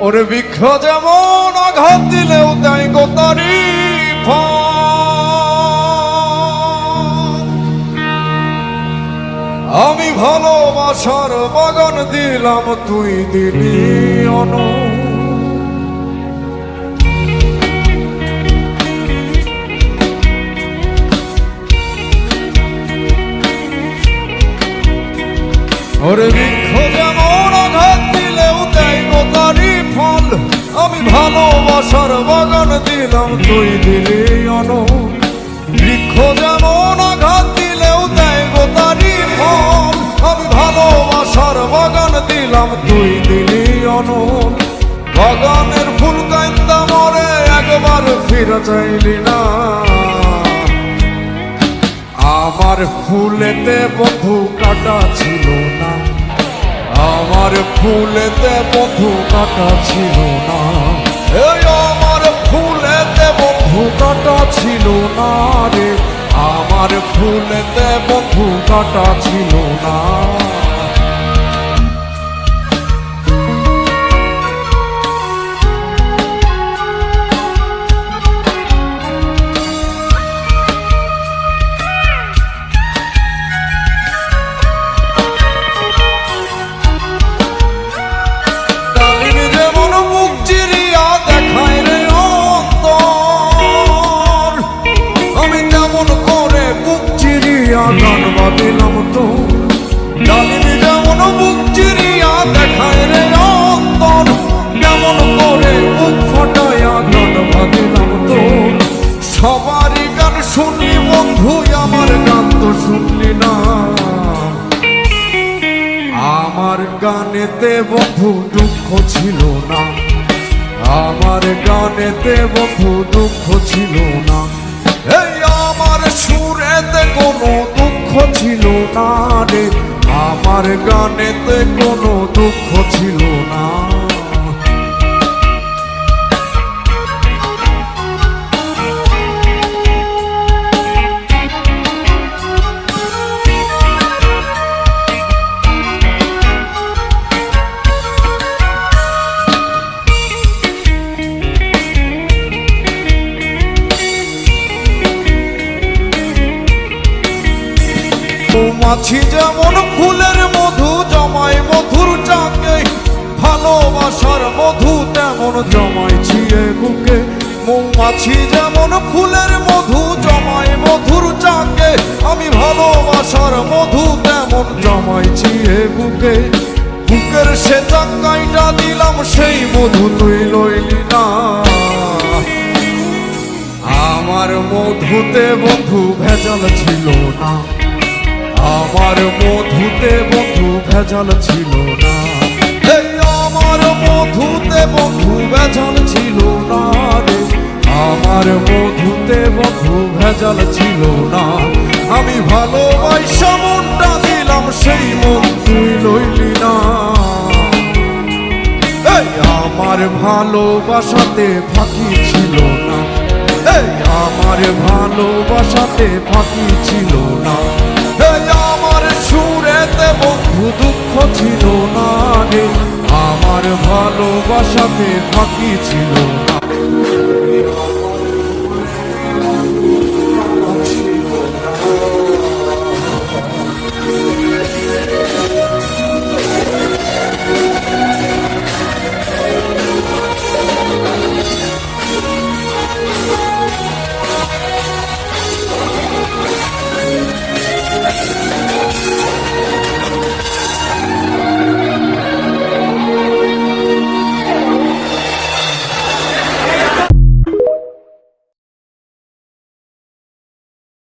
ওরে বৃক্ষ যেমন আঘাত দিলেও তাই গো তারি আমি ভালোবাসার বাগান দিলাম তুই দিলি অনু ওরে বৃক্ষ যেমন আঘাত দিলেও দেয় গো তারি ফল আমি ভালোবাসার বাগান দিলাম তুই দিলি অনু বৃক্ষ যেমন আঘাত দিলেও দেয় গো তারি ফল আমি ভালোবাসার বাগান দিলাম তুই দিলি অনু বাগানের ফুল কাইন্দা মরে একবার ফিরে চাইলি না আমার ফুলেতে বন্ধু কাটা ছিল না আমার ফুলেতে বন্ধু কাটা ছিল না এই আমার ফুলেতে বন্ধু কাটা ছিল না রে আমার ফুলেতে বন্ধু কাটা ছিল না গান বাঁধিলাম তো ডালিমি যেমন বুক চিরিয়া দেখায় রে অন্তর কেমন করে বুক ফাটাইয়া গান বাঁধিলাম তো সবারই গান শুনলি বন্ধু আমার গান তো শুনলি না আমার গানেতে বন্ধু দুঃখ ছিল না আমার গানেতে বন্ধু দুঃখ ছিল না এই আমার সুরেতে কোনো দুঃখ ছিল না রে আমার গানেতে কোনো দুঃখ ছিল না মৌমাছি যেমন ফুলের মধু জমায় মধুর চাকে ভালোবাসার মধু তেমন জমাইছি এ বুকে মৌমাছি যেমন ফুলের মধু জমায় মধুর চাকে আমি ভালোবাসার মধু তেমন জমাইছি এ বুকে বুকের সে চাকাইটা দিলাম সেই মধু তুই লইলি না আমার মধুতে বন্ধু ভেজাল ছিল না আমার মধুতে বন্ধু ভেজাল ছিল না এই আমার মধুতে বন্ধু ভেজাল ছিল না রে আমার মধুতে বন্ধু ভেজাল ছিল না আমি ভালোবাসা মনটা দিলাম সেই মন তুই লইলি না এই আমার ভালোবাসাতে ফাঁকি ছিল না এই আমার ভালোবাসাতে ফাঁকি ছিল না আমার সুরেতে বন্ধু দুঃখ ছিল না রে আমার ভালোবাসাতে ফাঁকি ছিল না